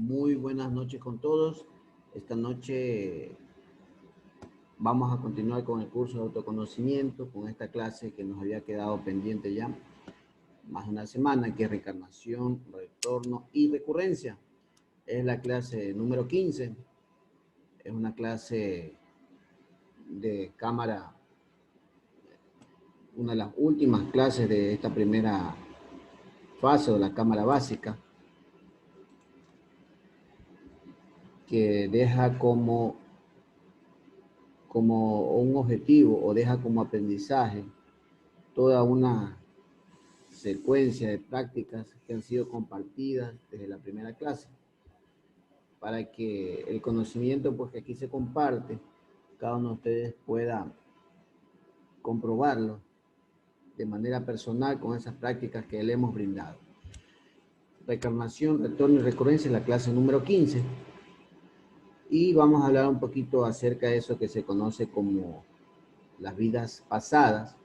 Muy buenas noches con todos. Esta noche vamos a continuar con el curso de autoconocimiento, con esta clase que nos había quedado pendiente ya más de una semana, que es reencarnación, retorno y recurrencia. Es la clase número 15. Es una clase de cámara, una de las últimas clases de esta primera fase de la cámara básica, que deja como un objetivo o deja como aprendizaje toda una secuencia de prácticas que han sido compartidas desde la primera clase para que el conocimiento pues que aquí se comparte, cada uno de ustedes pueda comprobarlo de manera personal con esas prácticas que le hemos brindado. Reencarnación, retorno y recurrencia es la clase número 15 y vamos a hablar un poquito acerca de eso que se conoce como las vidas pasadas.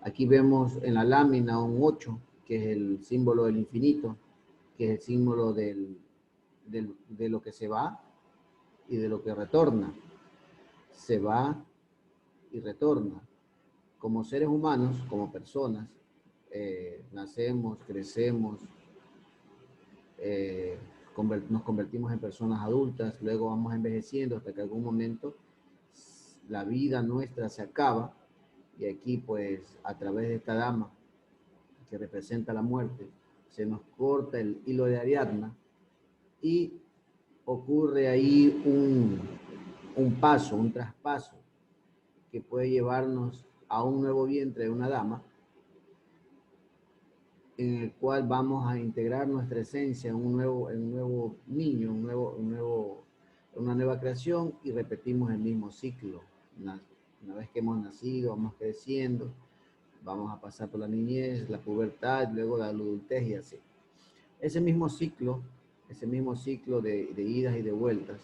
Aquí vemos en la lámina un 8, que es el símbolo del infinito, que es el símbolo de lo que se va y de lo que retorna. Se va y retorna. Como seres humanos, como personas, nacemos, crecemos, eh, nos convertimos en personas adultas, luego vamos envejeciendo hasta que en algún momento la vida nuestra se acaba y aquí pues a través de esta dama que representa la muerte, se nos corta el hilo de Ariadna y ocurre ahí un paso, un traspaso que puede llevarnos a un nuevo vientre de una dama, en el cual vamos a integrar nuestra esencia en un nuevo niño, una nueva creación y repetimos el mismo ciclo. Una vez que hemos nacido, vamos creciendo, vamos a pasar por la niñez, la pubertad, luego la adultez y así. Ese mismo ciclo de idas y de vueltas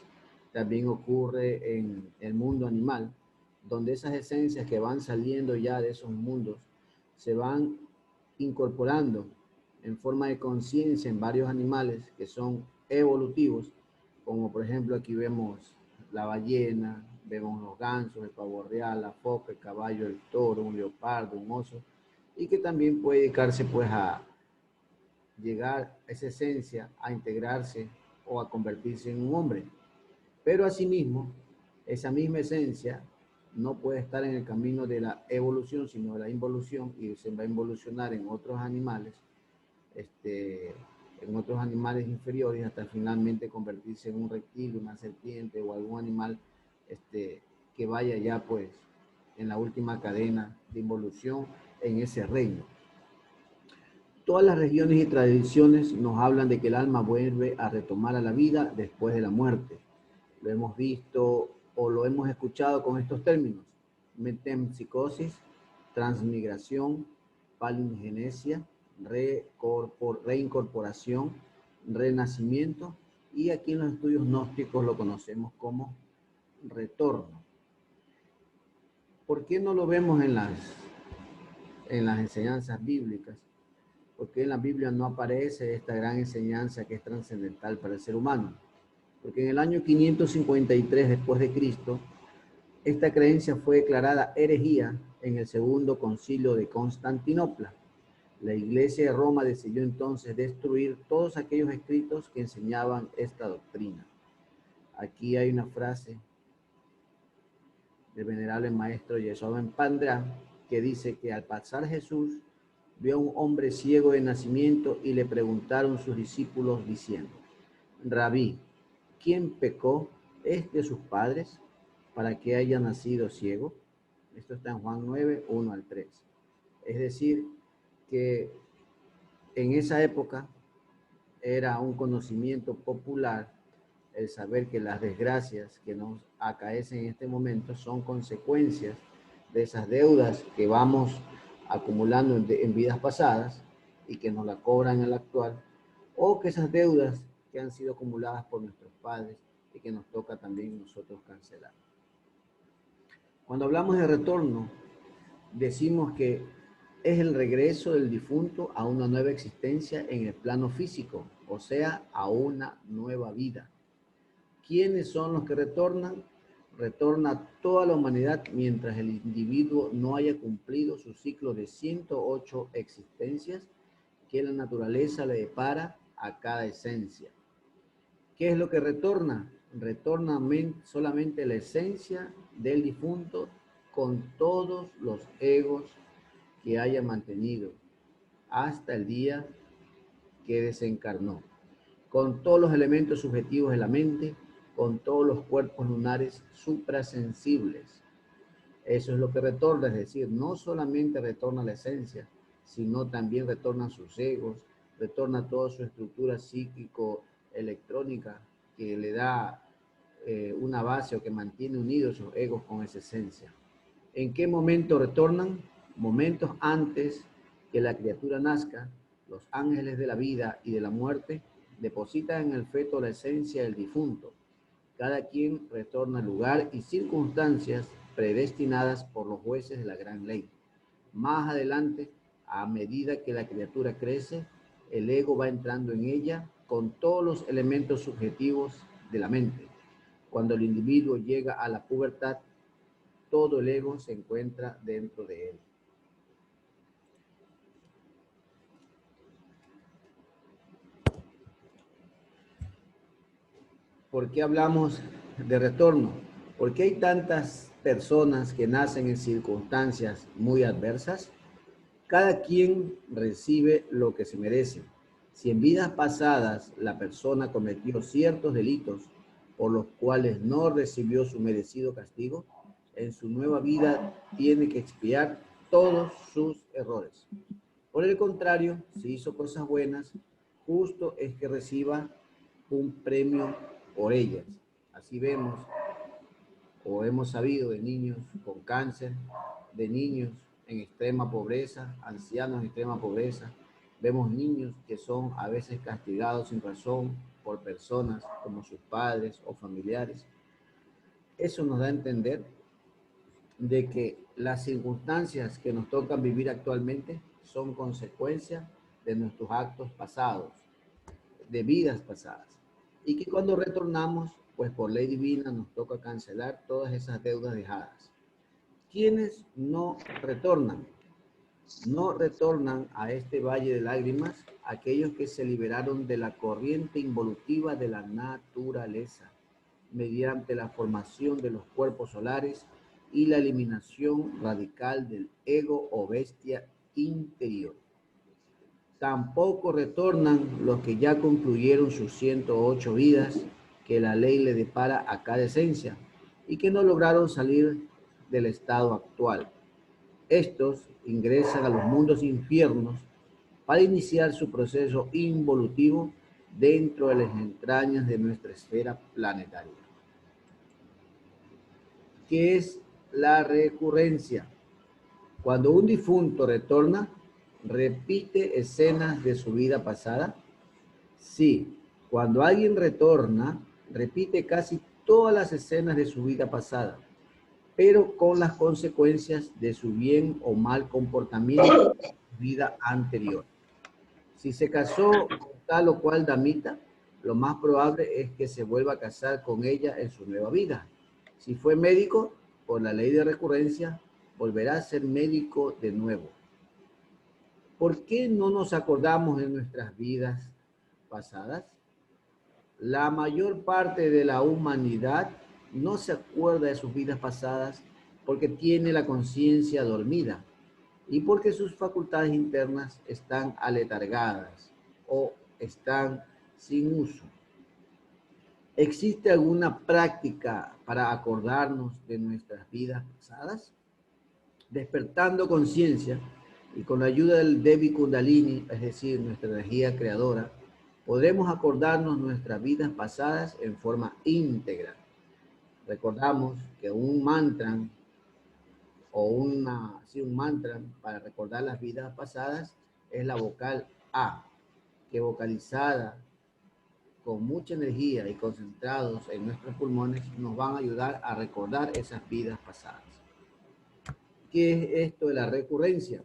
también ocurre en el mundo animal, donde esas esencias que van saliendo ya de esos mundos se van incorporando en forma de conciencia en varios animales que son evolutivos, como por ejemplo aquí vemos la ballena, vemos los gansos, el pavo real, la foca, el caballo, el toro, un leopardo, un oso, y que también puede dedicarse pues a llegar a esa esencia, a integrarse o a convertirse en un hombre. Pero asimismo, esa misma esencia no puede estar en el camino de la evolución, sino de la involución, y se va a involucionar en otros animales, en otros animales inferiores, hasta finalmente convertirse en un reptil, una serpiente o algún animal que vaya ya pues en la última cadena de involución en ese reino. Todas las regiones y tradiciones nos hablan de que el alma vuelve a retomar a la vida después de la muerte. Lo hemos visto o lo hemos escuchado con estos términos: metempsicosis, transmigración, palingenesia, reincorporación, renacimiento, y aquí en los estudios gnósticos lo conocemos como retorno. ¿Por qué no lo vemos en las enseñanzas bíblicas? Porque en la Biblia no aparece esta gran enseñanza que es trascendental para el ser humano. Porque en el año 553 después de Cristo, esta creencia fue declarada herejía en el segundo concilio de Constantinopla. La Iglesia de Roma decidió entonces destruir todos aquellos escritos que enseñaban esta doctrina. Aquí hay una frase del venerable maestro Yeshua Pandra que dice que al pasar Jesús vio a un hombre ciego de nacimiento y le preguntaron sus discípulos diciendo: Rabí, ¿quién pecó, de sus padres, para que haya nacido ciego? Esto está en Juan 9, 1 al 3. Es decir, que en esa época era un conocimiento popular el saber que las desgracias que nos acaecen en este momento son consecuencias de esas deudas que vamos acumulando en vidas pasadas y que nos la cobran en el actual, o que esas deudas que han sido acumuladas por nuestros padres y que nos toca también nosotros cancelar. Cuando hablamos de retorno, decimos que es el regreso del difunto a una nueva existencia en el plano físico, o sea, a una nueva vida. ¿Quiénes son los que retornan? Retorna toda la humanidad mientras el individuo no haya cumplido su ciclo de 108 existencias que la naturaleza le depara a cada esencia. ¿Qué es lo que retorna? Retorna solamente la esencia del difunto con todos los egos que haya mantenido hasta el día que desencarnó, con todos los elementos subjetivos de la mente, con todos los cuerpos lunares suprasensibles. Eso es lo que retorna, es decir, no solamente retorna la esencia, sino también retornan sus egos, retorna toda su estructura psíquico-electrónica que le da una base o que mantiene unidos sus egos con esa esencia. ¿En qué momento retornan? Momentos antes que la criatura nazca, los ángeles de la vida y de la muerte depositan en el feto la esencia del difunto. Cada quien retorna al lugar y circunstancias predestinadas por los jueces de la gran ley. Más adelante, a medida que la criatura crece, el ego va entrando en ella con todos los elementos subjetivos de la mente. Cuando el individuo llega a la pubertad, todo el ego se encuentra dentro de él. ¿Por qué hablamos de retorno? ¿Por qué hay tantas personas que nacen en circunstancias muy adversas? Cada quien recibe lo que se merece. Si en vidas pasadas la persona cometió ciertos delitos por los cuales no recibió su merecido castigo, en su nueva vida tiene que expiar todos sus errores. Por el contrario, si hizo cosas buenas, justo es que reciba un premio por ellas. Así vemos o hemos sabido de niños con cáncer, de niños en extrema pobreza, ancianos en extrema pobreza. Vemos niños que son a veces castigados sin razón por personas como sus padres o familiares. Eso nos da a entender de que las circunstancias que nos tocan vivir actualmente son consecuencia de nuestros actos pasados, de vidas pasadas. Y que cuando retornamos, pues por ley divina nos toca cancelar todas esas deudas dejadas. ¿Quiénes no retornan? No retornan a este valle de lágrimas aquellos que se liberaron de la corriente involutiva de la naturaleza mediante la formación de los cuerpos solares y la eliminación radical del ego o bestia interior. Tampoco retornan los que ya concluyeron sus 108 vidas que la ley le depara a cada esencia y que no lograron salir del estado actual. Estos ingresan a los mundos infiernos para iniciar su proceso involutivo dentro de las entrañas de nuestra esfera planetaria. ¿Qué es la recurrencia? Cuando un difunto retorna, ¿repite escenas de su vida pasada? Sí, cuando alguien retorna, repite casi todas las escenas de su vida pasada, pero con las consecuencias de su bien o mal comportamiento en su vida anterior. Si se casó con tal o cual damita, lo más probable es que se vuelva a casar con ella en su nueva vida. Si fue médico, por la ley de recurrencia, volverá a ser médico de nuevo. ¿Por qué no nos acordamos de nuestras vidas pasadas? La mayor parte de la humanidad no se acuerda de sus vidas pasadas porque tiene la conciencia dormida y porque sus facultades internas están aletargadas o están sin uso. ¿Existe alguna práctica para acordarnos de nuestras vidas pasadas? Despertando conciencia y con la ayuda del Devi Kundalini, es decir, nuestra energía creadora, podremos acordarnos nuestras vidas pasadas en forma íntegra. Recordamos que un mantra un mantra para recordar las vidas pasadas es la vocal A, que vocalizada con mucha energía y concentrados en nuestros pulmones nos van a ayudar a recordar esas vidas pasadas. ¿Qué es esto de la recurrencia?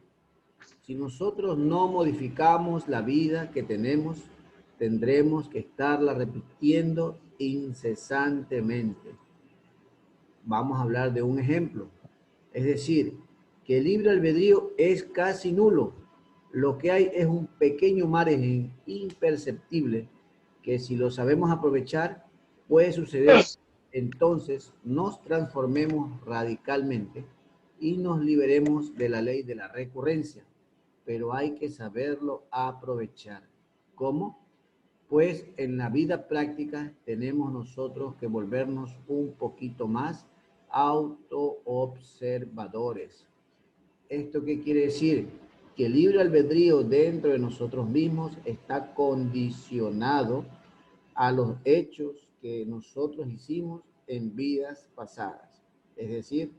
Si nosotros no modificamos la vida que tenemos, tendremos que estarla repitiendo incesantemente. Vamos a hablar de un ejemplo. Es decir, que el libre albedrío es casi nulo. Lo que hay es un pequeño margen imperceptible que si lo sabemos aprovechar, puede suceder. Entonces nos transformemos radicalmente y nos liberemos de la ley de la recurrencia. Pero hay que saberlo aprovechar. ¿Cómo? Pues en la vida práctica tenemos nosotros que volvernos un poquito más autoobservadores. ¿Esto qué quiere decir? Que el libre albedrío dentro de nosotros mismos está condicionado a los hechos que nosotros hicimos en vidas pasadas. Es decir,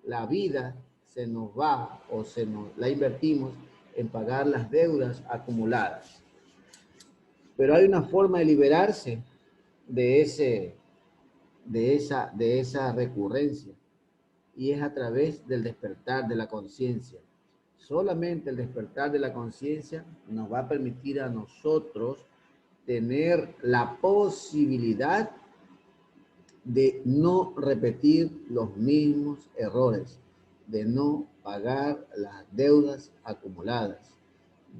la vida se nos va o se nos la invertimos en pagar las deudas acumuladas. Pero hay una forma de liberarse de esa recurrencia y es a través del despertar de la conciencia. Solamente el despertar de la conciencia nos va a permitir a nosotros tener la posibilidad de no repetir los mismos errores, de no pagar las deudas acumuladas,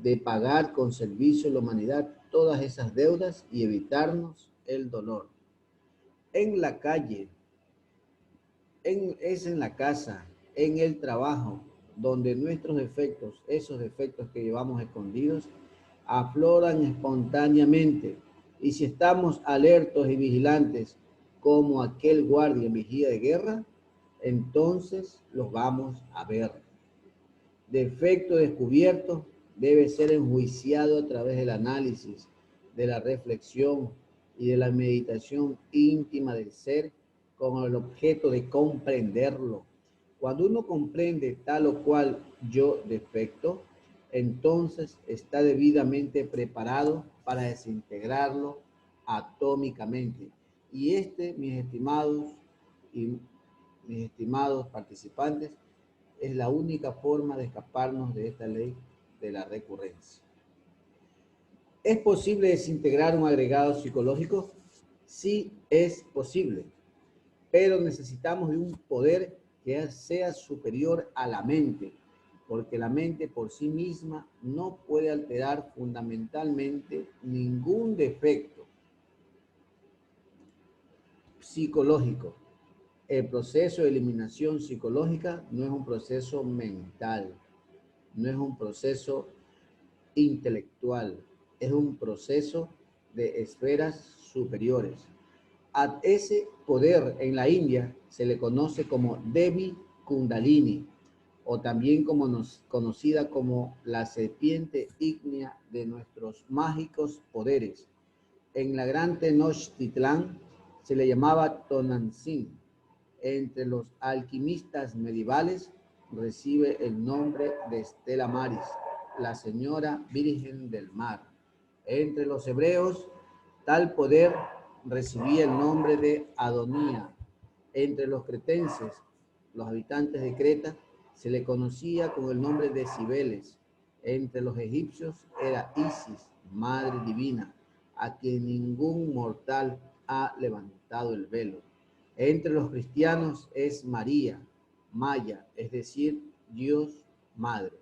de pagar con servicio a la humanidad todas esas deudas y evitarnos el dolor. En la calle, es en la casa, en el trabajo, donde nuestros defectos, esos defectos que llevamos escondidos, afloran espontáneamente. Y si estamos alertos y vigilantes como aquel guardia en vigía de guerra, entonces los vamos a ver. Defecto descubierto debe ser enjuiciado a través del análisis, de la reflexión y de la meditación íntima del ser con el objeto de comprenderlo. Cuando uno comprende tal o cual yo defecto, entonces está debidamente preparado para desintegrarlo atómicamente. Y mis estimados y mis estimados participantes, es la única forma de escaparnos de esta ley de la recurrencia. ¿Es posible desintegrar un agregado psicológico? Sí, es posible, pero necesitamos de un poder que sea superior a la mente, porque la mente por sí misma no puede alterar fundamentalmente ningún defecto psicológico. El proceso de eliminación psicológica no es un proceso mental, no es un proceso intelectual, es un proceso de esferas superiores. A ese poder en la India se le conoce como Devi Kundalini, o también conocida como la serpiente ígnea de nuestros mágicos poderes. En la gran Tenochtitlán se le llamaba Tonantzin. Entre los alquimistas medievales recibe el nombre de Stella Maris, la señora Virgen del Mar. Entre los hebreos, tal poder recibía el nombre de Adonía. Entre los cretenses, los habitantes de Creta, se le conocía con el nombre de Cibeles. Entre los egipcios era Isis, Madre Divina, a quien ningún mortal ha levantado el velo. Entre los cristianos es María, Maya, es decir, Dios Madre.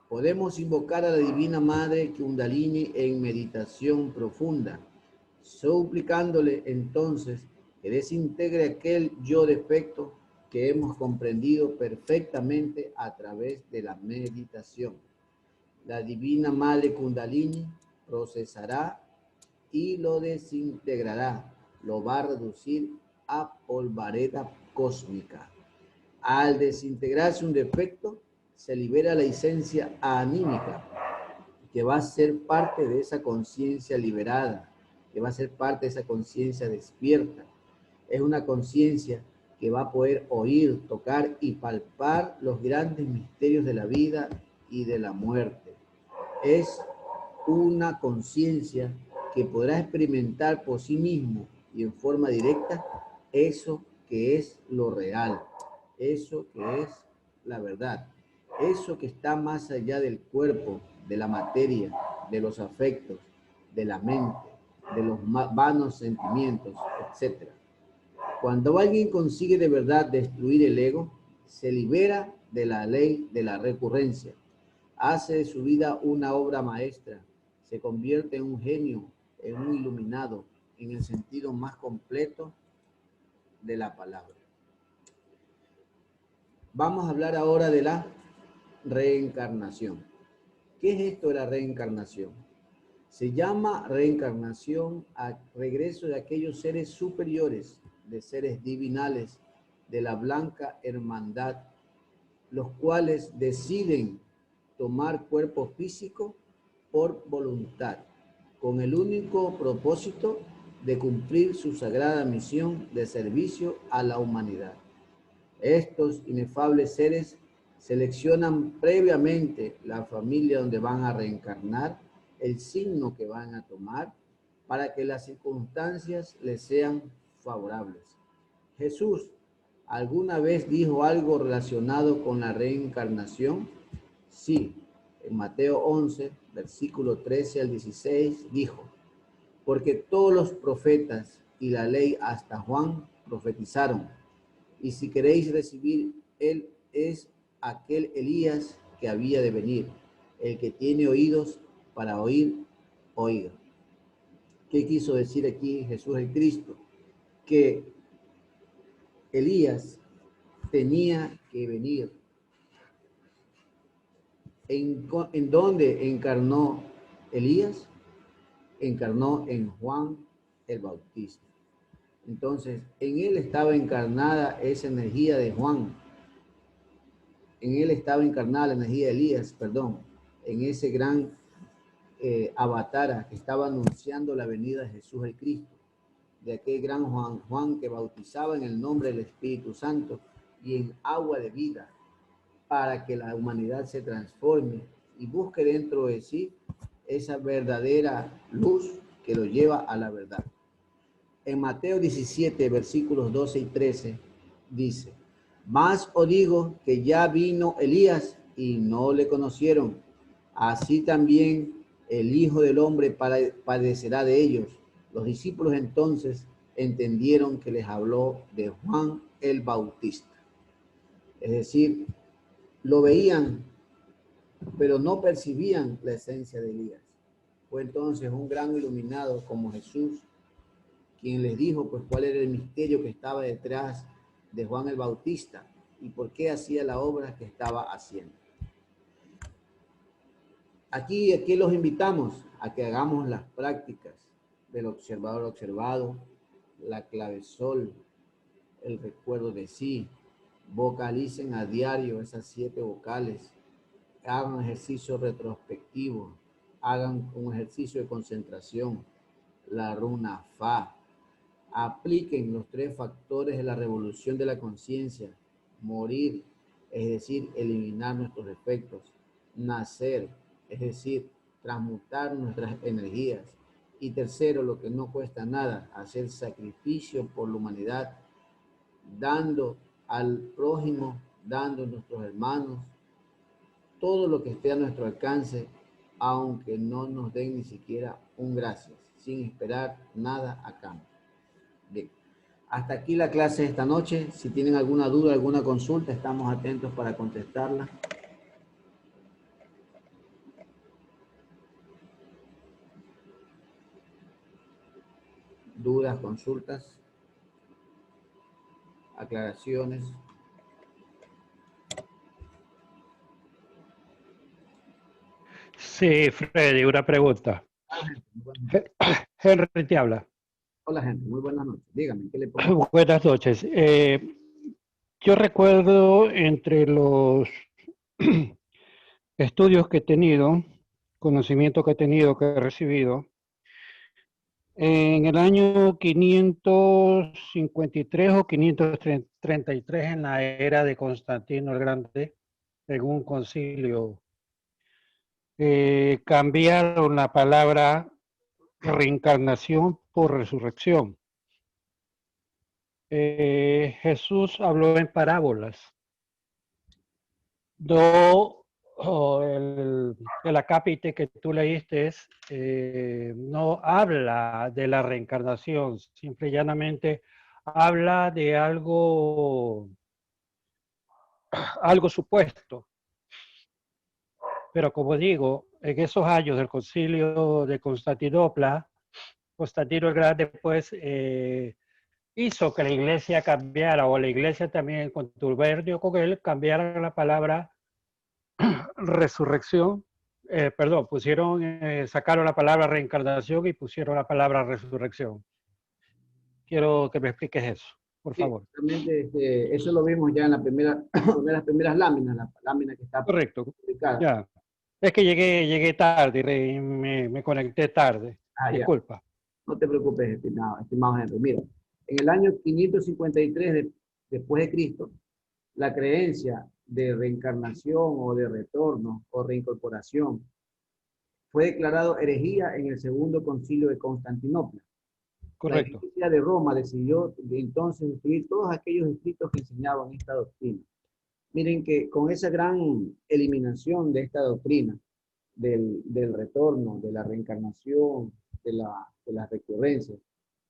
Podemos invocar a la Divina Madre Kundalini en meditación profunda, suplicándole entonces que desintegre aquel yo defecto que hemos comprendido perfectamente a través de la meditación. La Divina Madre Kundalini procesará y lo desintegrará, lo va a reducir a polvareda cósmica. Al desintegrarse un defecto, se libera la esencia anímica, que va a ser parte de esa conciencia liberada, que va a ser parte de esa conciencia despierta. Es una conciencia que va a poder oír, tocar y palpar los grandes misterios de la vida y de la muerte. Es una conciencia que podrá experimentar por sí mismo y en forma directa eso que es lo real, eso que es la verdad, eso que está más allá del cuerpo, de la materia, de los afectos, de la mente, de los vanos sentimientos, etc. Cuando alguien consigue de verdad destruir el ego, se libera de la ley de la recurrencia, hace de su vida una obra maestra, se convierte en un genio, en un iluminado, en el sentido más completo de la palabra. Vamos a hablar ahora de la reencarnación. ¿Qué es esto de la reencarnación? Se llama reencarnación a regreso de aquellos seres superiores, de seres divinales, de la blanca hermandad, los cuales deciden tomar cuerpo físico por voluntad, con el único propósito de cumplir su sagrada misión de servicio a la humanidad. Estos inefables seres seleccionan previamente la familia donde van a reencarnar, el signo que van a tomar, para que las circunstancias les sean favorables. Jesús, ¿alguna vez dijo algo relacionado con la reencarnación? Sí, en Mateo 11, versículo 13 al 16, dijo, porque todos los profetas y la ley hasta Juan profetizaron. Y si queréis recibir, él es aquel Elías que había de venir. El que tiene oídos para oír, oiga. ¿Qué quiso decir aquí Jesús el Cristo? Que Elías tenía que venir. ¿En dónde encarnó Elías? Encarnó en Juan el Bautista. Entonces, en él estaba encarnada esa energía de Juan. En él estaba encarnada la energía de Elías, perdón, en ese gran avatar que estaba anunciando la venida de Jesús el Cristo, de aquel gran Juan que bautizaba en el nombre del Espíritu Santo y en agua de vida, para que la humanidad se transforme y busque dentro de sí esa verdadera luz que lo lleva a la verdad. En Mateo 17, versículos 12 y 13, dice, mas os digo que ya vino Elías y no le conocieron. Así también el Hijo del Hombre padecerá de ellos. Los discípulos entonces entendieron que les habló de Juan el Bautista. Es decir, lo veían, pero no percibían la esencia de Elías. Fue entonces un gran iluminado como Jesús quien les dijo pues cuál era el misterio que estaba detrás de Juan el Bautista y por qué hacía la obra que estaba haciendo. Aquí los invitamos a que hagamos las prácticas del observador observado, la clave sol, el recuerdo de sí, vocalicen a diario esas 7 vocales, hagan ejercicio retrospectivo, hagan un ejercicio de concentración, la runa Fa, apliquen los 3 factores de la revolución de la conciencia, morir, es decir, eliminar nuestros defectos, nacer, es decir, transmutar nuestras energías, y tercero, lo que no cuesta nada, hacer sacrificio por la humanidad, dando al prójimo, dando a nuestros hermanos, todo lo que esté a nuestro alcance, aunque no nos den ni siquiera un gracias, sin esperar nada a cambio. Bien, hasta aquí la clase de esta noche. Si tienen alguna duda, alguna consulta, estamos atentos para contestarla. Dudas, consultas, aclaraciones. Sí, Freddy, una pregunta. Henry te habla. Hola, gente. Muy buenas noches. Dígame, ¿qué le puedo? Buenas noches. Yo recuerdo entre los estudios que he tenido, conocimiento que he tenido, que he recibido, en el año 553 o 533 en la era de Constantino el Grande, en un concilio, cambiaron la palabra reencarnación por resurrección. Jesús habló en parábolas. No, el acápite que tú leíste no habla de la reencarnación, simple y llanamente habla de algo supuesto. Pero como digo, en esos años del concilio de Constantinopla, Constantino el Grande pues hizo que la iglesia cambiara, o la iglesia también en contubernio con él, cambiara la palabra resurrección, perdón, sacaron la palabra reencarnación y pusieron la palabra resurrección. Quiero que me expliques eso, por Sí, favor. realmente eso lo vimos ya en la primera, una de las primeras láminas, la lámina que está Correcto, publicada. ya. Es que llegué tarde y me conecté tarde. Ah, ya. Disculpa. No te preocupes, estimado Henry. Mira, en el año 553 después de Cristo, la creencia de reencarnación o de retorno o reincorporación fue declarado herejía en el segundo concilio de Constantinopla. La Correcto. Iglesia de Roma decidió entonces escribir todos aquellos escritos que enseñaban esta doctrina. Miren que con esa gran eliminación de esta doctrina, del retorno, de la reencarnación, de las recurrencias, Sí,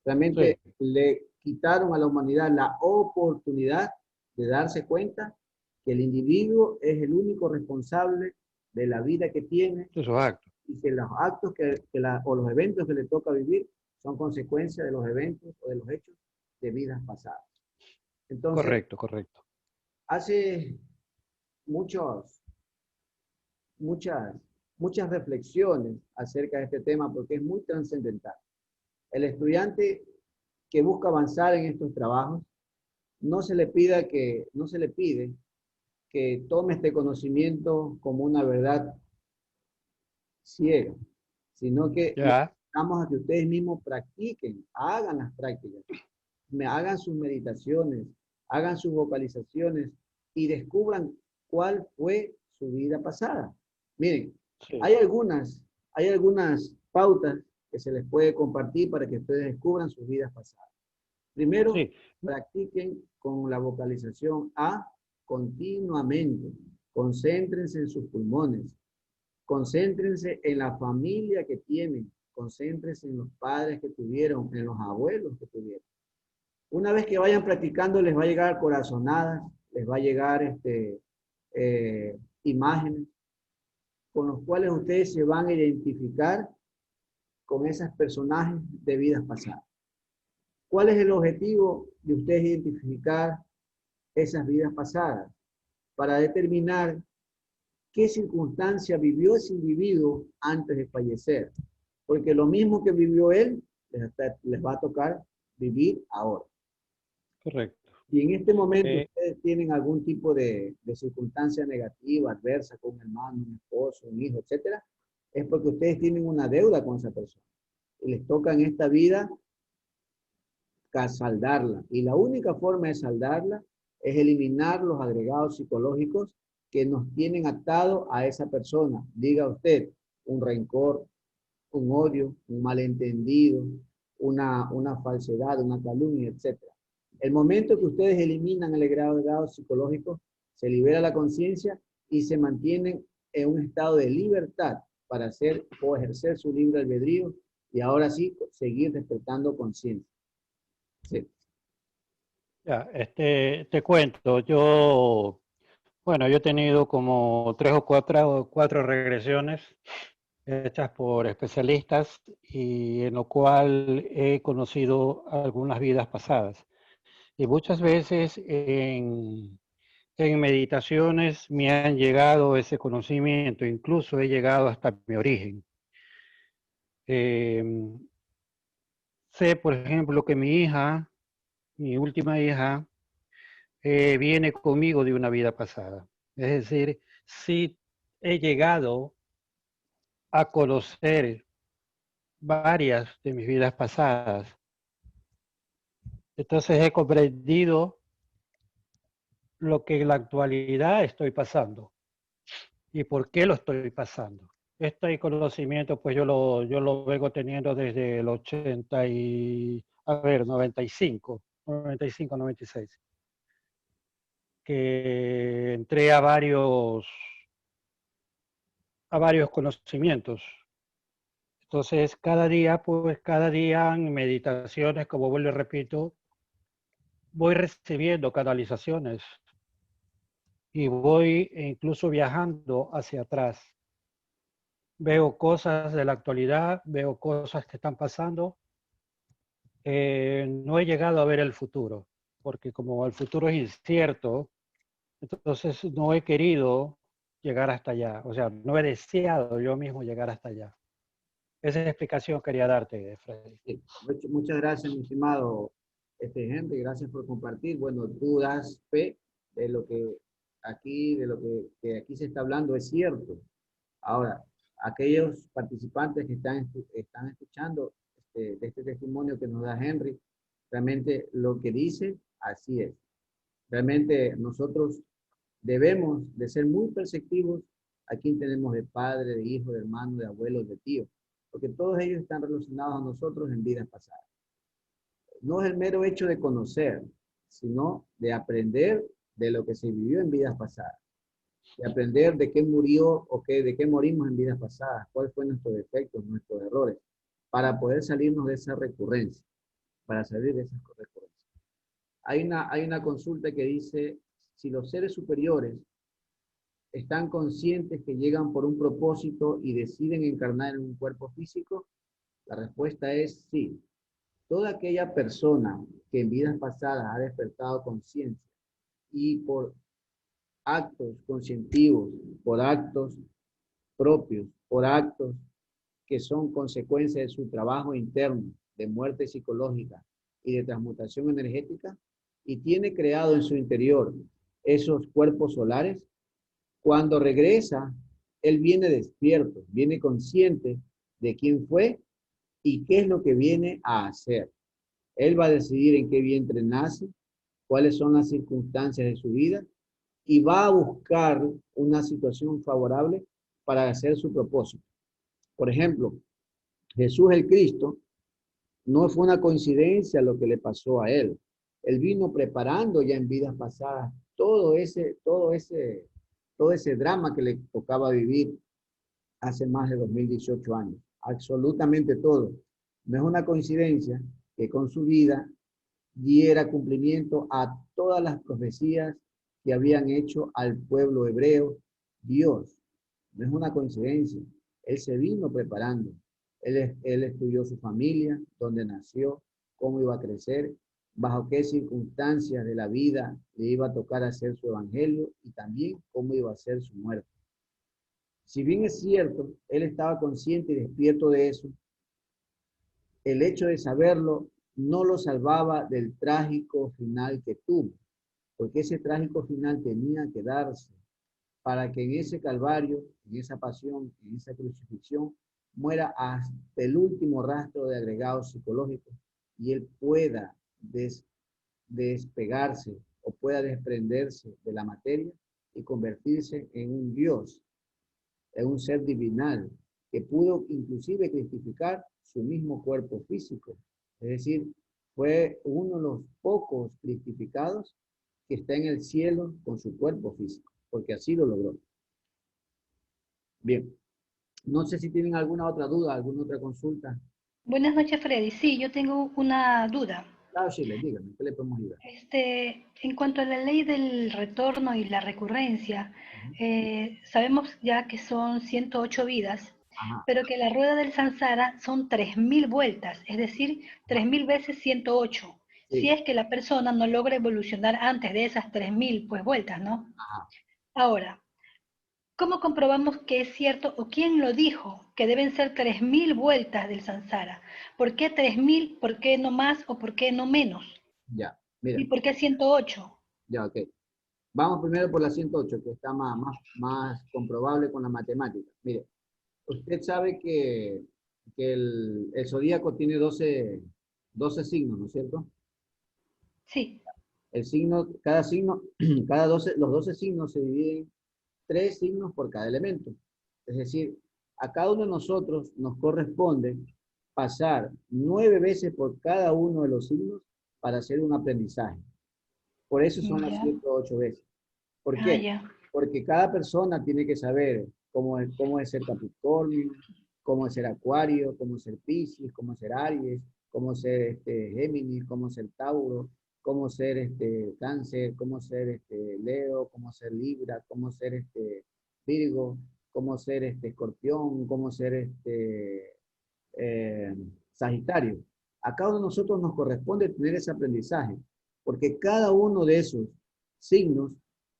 realmente le quitaron a la humanidad la oportunidad de darse cuenta que el individuo es el único responsable de la vida que tiene esos actos. y que los actos o los eventos que le toca vivir son consecuencia de los eventos o de los hechos de vidas pasadas. Entonces, Correcto, correcto. hace muchos, muchas, muchas reflexiones acerca de este tema porque es muy trascendental. El estudiante que busca avanzar en estos trabajos no se le pide que tome este conocimiento como una verdad ciega, sino que le Ya, invitamos a que ustedes mismos practiquen, hagan las prácticas, hagan sus meditaciones, hagan sus vocalizaciones y descubran cuál fue su vida pasada. Miren, sí, hay algunas, hay algunas pautas que se les puede compartir para que ustedes descubran sus vidas pasadas. Primero, sí. practiquen con la vocalización A continuamente. Concéntrense en sus pulmones. Concéntrense en la familia que tienen. Concéntrense en los padres que tuvieron, en los abuelos que tuvieron. Una vez que vayan practicando, les va a llegar corazonadas, les va a llegar imágenes con los cuales ustedes se van a identificar con esos personajes de vidas pasadas. ¿Cuál es el objetivo de ustedes identificar esas vidas pasadas? Para determinar qué circunstancia vivió ese individuo antes de fallecer. Porque lo mismo que vivió él, les va a tocar vivir ahora. Correcto. Y en este momento Eh, ustedes tienen algún tipo de circunstancia negativa, adversa con un hermano, un esposo, un hijo, etcétera, es porque ustedes tienen una deuda con esa persona. Y les toca en esta vida saldarla. Y la única forma de saldarla es eliminar los agregados psicológicos que nos tienen atado a esa persona. Diga usted, un rencor, un odio, un malentendido, una falsedad, una calumnia, etc. El momento que ustedes eliminan el agregado psicológico, se libera la conciencia y se mantienen en un estado de libertad para hacer o ejercer su libre albedrío y ahora sí seguir despertando conciencia. Sí. ya, te cuento, bueno, yo he tenido como tres o cuatro regresiones hechas por especialistas y en lo cual he conocido algunas vidas pasadas. Y muchas veces en meditaciones me han llegado ese conocimiento, incluso he llegado hasta mi origen. Eh, Sé, por ejemplo, que mi última hija, viene conmigo de una vida pasada. Es decir, sí he llegado a conocer varias de mis vidas pasadas. Entonces he comprendido lo que en la actualidad estoy pasando y por qué lo estoy pasando. Este conocimiento, pues yo lo vengo teniendo desde el 95, 96. que entré a varios conocimientos. Entonces, cada día en meditaciones, como vuelvo y repito, voy recibiendo canalizaciones y voy incluso viajando hacia atrás. Veo cosas de la actualidad, veo cosas que están pasando. No he llegado a ver el futuro, porque como el futuro es incierto, entonces no he querido llegar hasta allá. O sea, no he deseado yo mismo llegar hasta allá. Esa explicación quería darte, Freddy. Sí. Muchas gracias, mi estimado Henry, gracias por compartir. Bueno, tú das fe de lo que que aquí se está hablando es cierto. Ahora, aquellos participantes que están escuchando de este testimonio que nos da Henry, realmente lo que dice, así es. Realmente nosotros debemos de ser muy perceptivos a quien tenemos de padre, de hijo, de hermano, de abuelo, de tío, porque todos ellos están relacionados a nosotros en vidas pasadas. No es el mero hecho de conocer, sino de aprender de lo que se vivió en vidas pasadas, de aprender de qué murió o de qué morimos en vidas pasadas, cuáles fueron nuestros defectos, nuestros errores, para poder salirnos de esa recurrencia, para salir de esas recurrencias. Hay una consulta que dice, si los seres superiores están conscientes que llegan por un propósito y deciden encarnar en un cuerpo físico, la respuesta es sí. Toda aquella persona que en vidas pasadas ha despertado conciencia y por actos conscientivos, por actos propios, por actos que son consecuencia de su trabajo interno, de muerte psicológica y de transmutación energética, y tiene creado en su interior esos cuerpos solares, cuando regresa, él viene despierto, viene consciente de quién fue y qué es lo que viene a hacer. Él va a decidir en qué vientre nace, cuáles son las circunstancias de su vida y va a buscar una situación favorable para hacer su propósito. Por ejemplo, Jesús el Cristo no fue una coincidencia lo que le pasó a él. Él vino preparando ya en vidas pasadas todo ese drama que le tocaba vivir hace más de 2018 años. Absolutamente todo. No es una coincidencia que con su vida diera cumplimiento a todas las profecías que habían hecho al pueblo hebreo Dios. No es una coincidencia. Él se vino preparando. Él estudió su familia, dónde nació, cómo iba a crecer, bajo qué circunstancias de la vida le iba a tocar hacer su evangelio y también cómo iba a ser su muerte. Si bien es cierto, él estaba consciente y despierto de eso, el hecho de saberlo no lo salvaba del trágico final que tuvo, porque ese trágico final tenía que darse para que en ese calvario, en esa pasión, en esa crucifixión, muera hasta el último rastro de agregados psicológicos y él pueda despegarse o pueda desprenderse de la materia y convertirse en un Dios, en un ser divinal, que pudo inclusive cristificar su mismo cuerpo físico. Es decir, fue uno de los pocos cristificados que está en el cielo con su cuerpo físico, porque así lo logró. Bien, no sé si tienen alguna otra duda, alguna otra consulta. Buenas noches, Freddy. Sí, yo tengo una duda. Claro, Chile, díganme, ¿qué le podemos ayudar? En cuanto a la ley del retorno y la recurrencia, sabemos ya que son 108 vidas, Ajá, pero que la rueda del Sansara son 3000 vueltas, es decir, 3000 veces 108. Si sí, es que la persona no logra evolucionar antes de esas 3000 pues, vueltas, ¿no? ajá. Ahora, ¿cómo comprobamos que es cierto o quién lo dijo que deben ser 3000 vueltas del Sansara? ¿Por qué 3000? ¿Por qué no más o por qué no menos? Ya, mira, ¿Y por qué 108? ya, ok. Vamos primero por la 108, que está más comprobable con la matemática. Mire, usted sabe que el zodíaco tiene 12 signos, ¿no es cierto? Sí, Cada signo, los 12 signos se dividen en 3 signos por cada elemento. Es decir, a cada uno de nosotros nos corresponde pasar 9 veces por cada uno de los signos para hacer un aprendizaje. Por eso son las ya, 108 veces. ¿Por Ah, qué? ya. Porque cada persona tiene que saber cómo es ser Capricornio, cómo es ser Acuario, cómo es ser Piscis, cómo es ser Aries, cómo ser Géminis, cómo ser Tauro, cómo ser Cáncer, cómo ser Leo, cómo ser Libra, cómo ser Virgo, cómo ser Escorpión, cómo ser eh, Sagitario. A cada uno de nosotros nos corresponde tener ese aprendizaje, porque cada uno de esos signos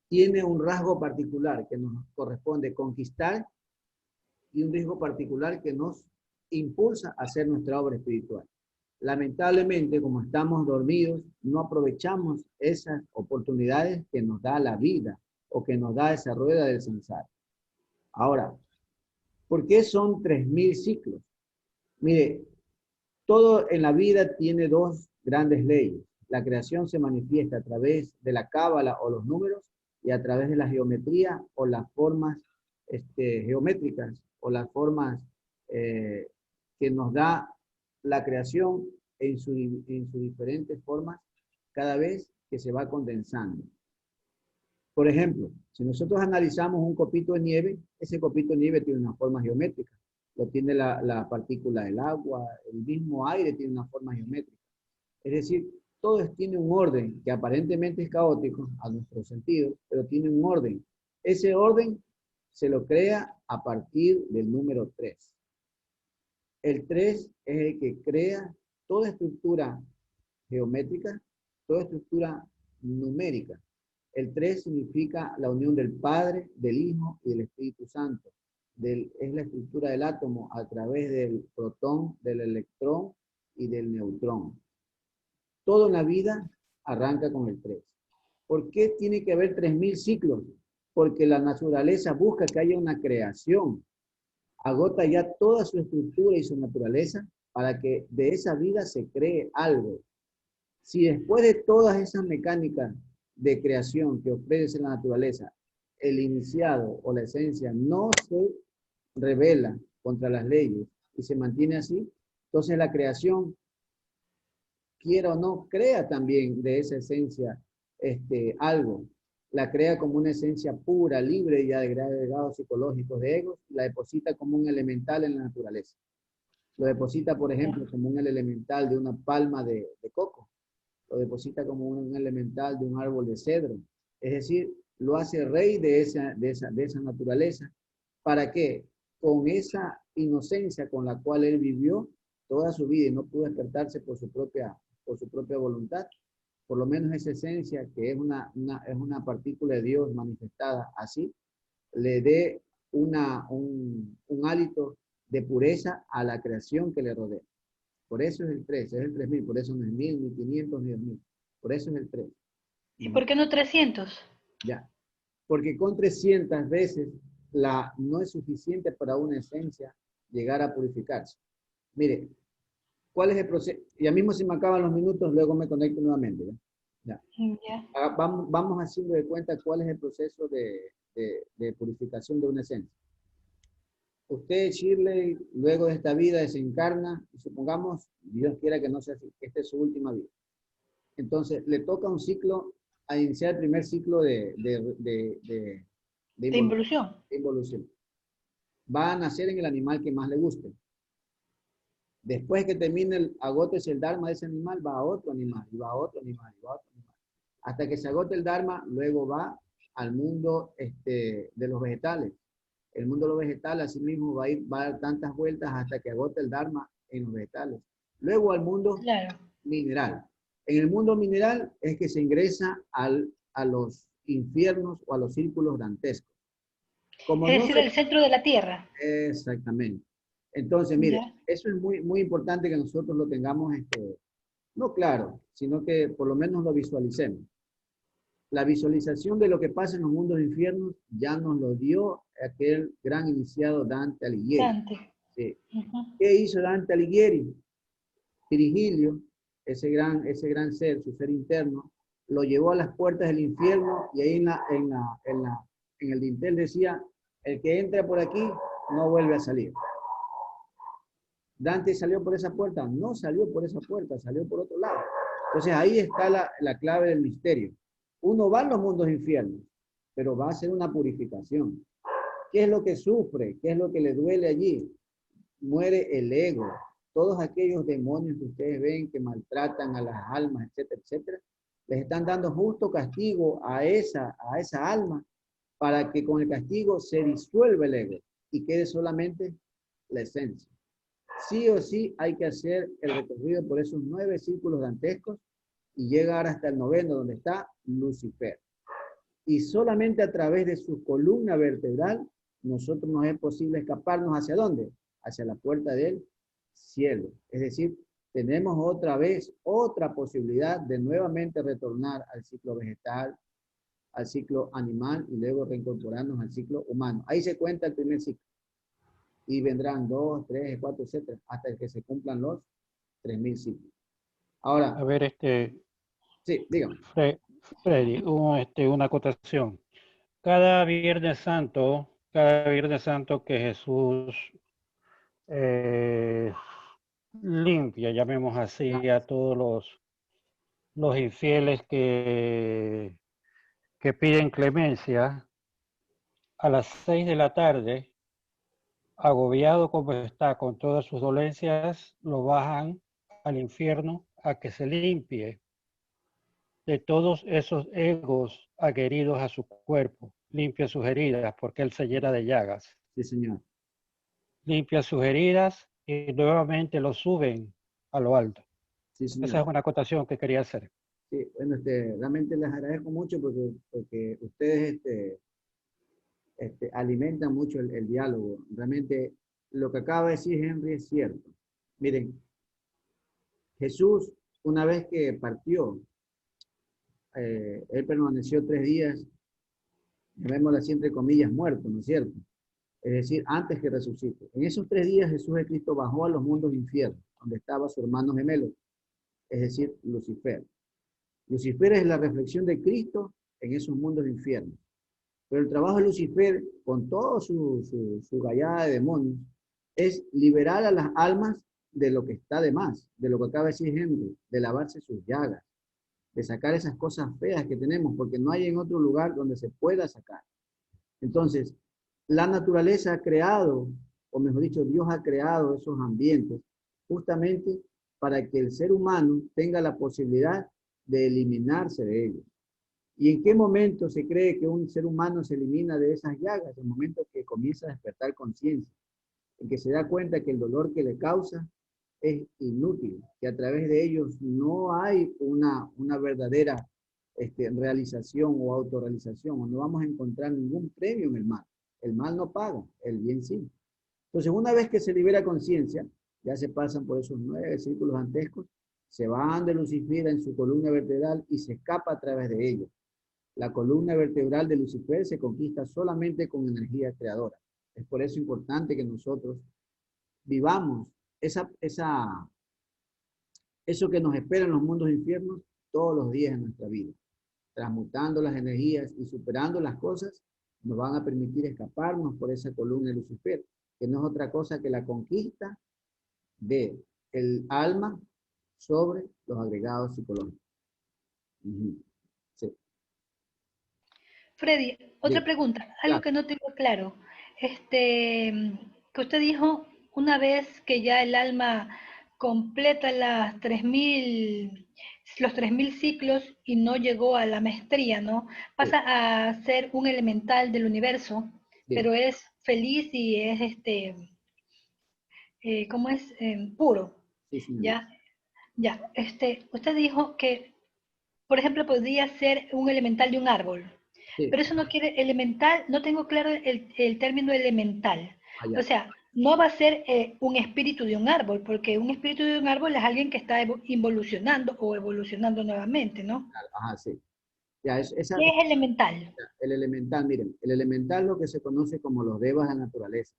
tiene un rasgo particular que nos corresponde conquistar y un rasgo particular que nos impulsa a hacer nuestra obra espiritual. Lamentablemente, como estamos dormidos, no aprovechamos esas oportunidades que nos da la vida o que nos da esa rueda del samsara. Ahora, ¿por qué son 3000 ciclos? Mire, todo en la vida tiene dos grandes leyes. La creación se manifiesta a través de la cábala o los números y a través de la geometría o las formas geométricas o las formas que nos da la creación en sus diferentes formas cada vez que se va condensando. Por ejemplo, si nosotros analizamos un copito de nieve, ese copito de nieve tiene una forma geométrica. Lo tiene la partícula del agua, el mismo aire tiene una forma geométrica. Es decir, todo tiene un orden que aparentemente es caótico a nuestro sentido, pero tiene un orden. Ese orden se lo crea a partir del número 3. El 3 es el que crea toda estructura geométrica, toda estructura numérica. El 3 significa la unión del Padre, del Hijo y del Espíritu Santo. Es la estructura del átomo a través del protón, del electrón y del neutrón. Todo en la vida arranca con el 3. ¿Por qué tiene que haber 3000 ciclos? Porque la naturaleza busca que haya una creación. Agota ya toda su estructura y su naturaleza para que de esa vida se cree algo. Si después de todas esas mecánicas de creación que ofrece la naturaleza, el iniciado o la esencia no se revela contra las leyes y se mantiene así, entonces la creación, quiera o no, crea también de esa esencia algo. La crea como una esencia pura, libre ya de agregados psicológicos de egos, y la deposita como un elemental en la naturaleza. Lo deposita, por ejemplo, como un elemental de una palma de coco. Lo deposita como un elemental de un árbol de cedro. Es decir, lo hace rey de esa naturaleza. ¿Para qué? Con esa inocencia con la cual él vivió toda su vida y no pudo despertarse por su propia voluntad, por lo menos esa esencia que es una partícula de Dios manifestada así, le dé un hálito de pureza a la creación que le rodea. Por eso es el 3, es el 3000, por eso no es 1000, 1500, ni 2000. Por eso es el 3. ¿Y por qué no 300? Ya. Porque con 300 veces no es suficiente para una esencia llegar a purificarse. Mire, ¿cuál es el proceso? Ya mismo si me acaban los minutos, luego me conecto nuevamente. ¿Ya? Ya. Vamos haciendo de cuenta cuál es el proceso de purificación de una esencia. Usted, Shirley, luego de esta vida desencarna, y supongamos, Dios quiera que no sea así, que esta es su última vida. Entonces, le toca un ciclo, a iniciar el primer ciclo de involución. Va a nacer en el animal que más le guste. Después que termine agotes el dharma de ese animal, va a otro animal, y va a otro animal, y va a otro animal. Hasta que se agote el dharma, luego va al mundo de los vegetales. El mundo de los vegetales, así mismo, va a dar tantas vueltas hasta que agote el dharma en los vegetales. Luego al mundo mineral. En el mundo mineral es que se ingresa a los infiernos o a los círculos dantescos. Como es decir, el centro de la tierra. Exactamente. Entonces, mire, eso es muy, muy importante que nosotros lo tengamos, no claro, sino que por lo menos lo visualicemos. La visualización de lo que pasa en los mundos infiernos ya nos lo dio aquel gran iniciado Dante Alighieri. Dante. Sí. ¿Qué hizo Dante Alighieri? Virgilio, ese gran ser, su ser interno, lo llevó a las puertas del infierno y ahí en el dintel decía, el que entra por aquí no vuelve a salir. ¿Dante salió por esa puerta? No salió por esa puerta, salió por otro lado. Entonces ahí está la clave del misterio. Uno va a los mundos infiernos, pero va a ser una purificación. ¿Qué es lo que sufre? ¿Qué es lo que le duele allí? Muere el ego. Todos aquellos demonios que ustedes ven que maltratan a las almas, etcétera, etcétera, les están dando justo castigo a esa alma para que con el castigo se disuelva el ego y quede solamente la esencia. Sí o sí hay que hacer el recorrido por esos 9 círculos dantescos y llegar hasta el 9º, donde está Lucifer. Y solamente a través de su columna vertebral, nosotros nos es posible escaparnos ¿hacia dónde? Hacia la puerta del cielo. Es decir, tenemos otra vez otra posibilidad de nuevamente retornar al ciclo vegetal, al ciclo animal y luego reincorporarnos al ciclo humano. Ahí se cuenta el primer ciclo. Y vendrán 2, 3, 4, etcétera, hasta que se cumplan los 3000 ciclos. Ahora, A ver, sí, dígame. Freddy, una acotación. Cada Viernes Santo que Jesús limpia, llamemos así, a todos los infieles que piden clemencia, a las 6 de la tarde, agobiado como está con todas sus dolencias, lo bajan al infierno a que se limpie de todos esos egos adheridos a su cuerpo, limpia sus heridas porque él se llena de llagas. Sí, señor. Limpia sus heridas y nuevamente lo suben a lo alto. Sí, señor. Esa es una acotación que quería hacer. Sí, bueno, realmente les agradezco mucho porque ustedes alimentan mucho el diálogo. Realmente lo que acaba de decir Henry es cierto. Miren, Jesús, una vez que partió, él permaneció 3 días, llamémoslo así entre comillas, muerto, ¿no es cierto? Es decir, antes que resucite. En esos 3 días Jesús de Cristo bajó a los mundos infiernos, donde estaba su hermano gemelo, es decir, Lucifer. Lucifer es la reflexión de Cristo en esos mundos infiernos. Pero el trabajo de Lucifer, con toda su gallada de demonios, es liberar a las almas de lo que está de más, de lo que acaba de decir Henry, de lavarse sus llagas, de sacar esas cosas feas que tenemos, porque no hay en otro lugar donde se pueda sacar. Entonces, la naturaleza ha creado, o mejor dicho, Dios ha creado esos ambientes justamente para que el ser humano tenga la posibilidad de eliminarse de ellos. ¿Y en qué momento se cree que un ser humano se elimina de esas llagas? En el momento que comienza a despertar conciencia, en que se da cuenta que el dolor que le causa es inútil, que a través de ellos no hay una verdadera realización o autorrealización, o no vamos a encontrar ningún premio en el mal. El mal no paga, el bien sí. Entonces, una vez que se libera conciencia, ya se pasan por esos 9 círculos dantescos, se van de Lucifer en su columna vertebral y se escapa a través de ellos. La columna vertebral de Lucifer se conquista solamente con energía creadora. Es por eso importante que nosotros vivamos eso que nos espera en los mundos infiernos todos los días de nuestra vida. Transmutando las energías y superando las cosas, nos van a permitir escaparnos por esa columna de Lucifer, que no es otra cosa que la conquista del alma sobre los agregados psicológicos. Sí. Freddy, otra Bien, pregunta, algo claro. que no tengo claro. Que usted dijo una vez que ya el alma completa los 3000 ciclos y no llegó a la maestría, ¿no? Sí, Pasa a ser un elemental del universo, sí, pero es feliz y es ¿cómo es? Puro. sí, señor. Ya, ya. Usted dijo que, por ejemplo, podría ser un elemental de un árbol. Sí, Pero eso no quiere elemental, no tengo claro el término elemental. O allá. sea, no va a ser un espíritu de un árbol, porque un espíritu de un árbol es alguien que está involucionando o evolucionando nuevamente, ¿no? Ajá, sí. Ya, ¿Qué es elemental? el elemental, miren, el elemental es lo que se conoce como los devas de la naturaleza.